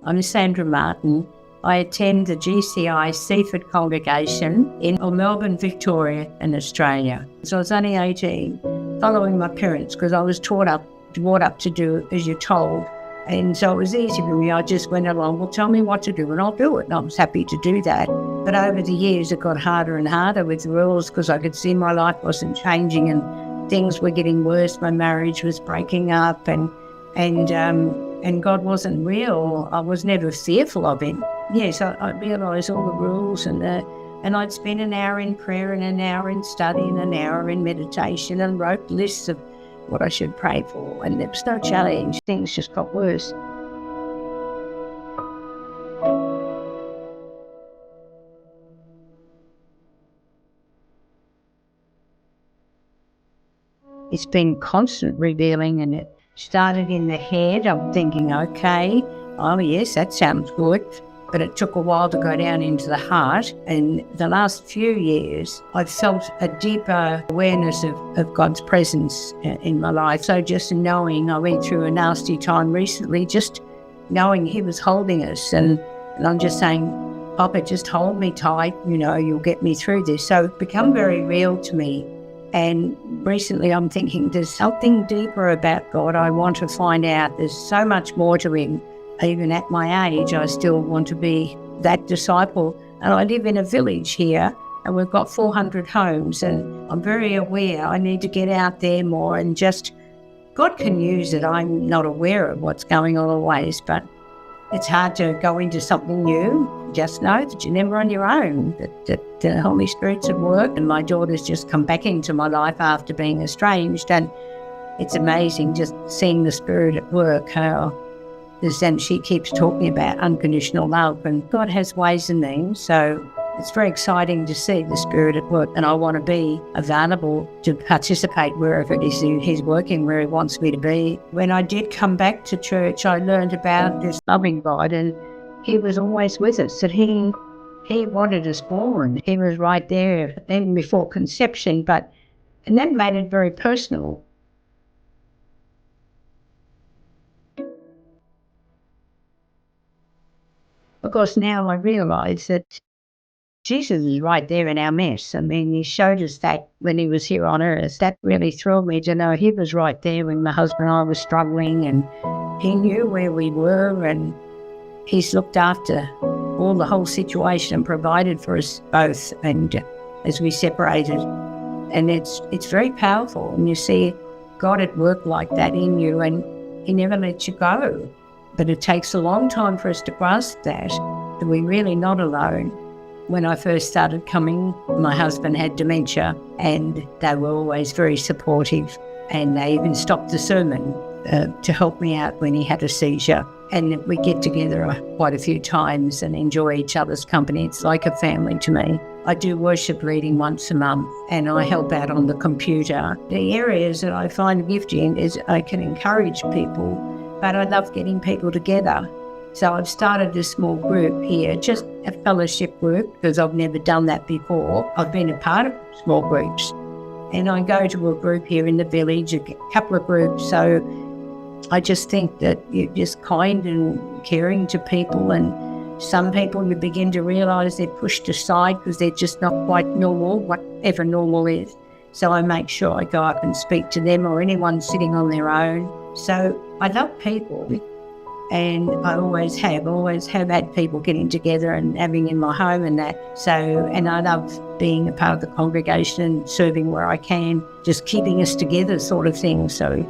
I'm Sandra Martin. I attend the GCI Seaford congregation in Melbourne, Victoria in Australia. So I was only 18, following my parents because I was brought up to do as you're told. And so it was easy for me. I just went along, well, tell me what to do and I'll do it. And I was happy to do that. But over the years, it got harder and harder with the rules because I could see my life wasn't changing and things were getting worse. My marriage was breaking up and God wasn't real. I was never fearful of him. Yes, I realised all the rules and I'd spend an hour in prayer and an hour in study and an hour in meditation and wrote lists of what I should pray for, and there was no challenge. Things just got worse. It's been constant revealing, and it started in the head. I'm thinking, okay, oh yes, that sounds good. But it took a while to go down into the heart. And the last few years, I've felt a deeper awareness of God's presence in my life. So just knowing, I went through a nasty time recently, just knowing he was holding us. And I'm just saying, Papa, just hold me tight, you'll get me through this. So it's become very real to me. And recently I'm thinking there's something deeper about God I want to find out. There's so much more to him. Even at my age, I still want to be that disciple. And I live in a village here, and we've got 400 homes, and I'm very aware I need to get out there more and just, God can use it. I'm not aware of what's going on always, but it's hard to go into something new. Just know that you're never on your own, that the Holy Spirit's at work. And my daughter's just come back into my life after being estranged, and it's amazing just seeing the Spirit at work, how and she keeps talking about unconditional love, and God has ways and means. So it's very exciting to see the Spirit at work, and I want to be available to participate wherever it is He's working, where He wants me to be. When I did come back to church, I learned about this loving God, and He was always with us, that He wanted us born. He was right there, even before conception, and that made it very personal. Of course, now I realise that Jesus is right there in our mess. I mean, He showed us that when He was here on earth. That really thrilled me to know He was right there when my husband and I were struggling, and He knew where we were, and He's looked after the whole situation and provided for us both, and as we separated. And it's very powerful, and you see God at work like that in you, and He never lets you go. But it takes a long time for us to grasp that we're really not alone. When I first started coming, my husband had dementia, and they were always very supportive, and they even stopped the sermon to help me out when he had a seizure. And we get together quite a few times and enjoy each other's company. It's like a family to me. I do worship leading once a month, and I help out on the computer. The areas that I find gifting is I can encourage people, but I love getting people together. So I've started a small group here, just a fellowship group, because I've never done that before. I've been a part of small groups, and I go to a group here in the village, a couple of groups. So I just think that you're just kind and caring to people, and some people you begin to realise they're pushed aside because they're just not quite normal, whatever normal is. So I make sure I go up and speak to them, or anyone sitting on their own. So I love people, and I always have had people getting together and having in my home and that. So, and I love being a part of the congregation and serving where I can, just keeping us together sort of thing. So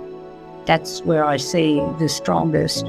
that's where I see the strongest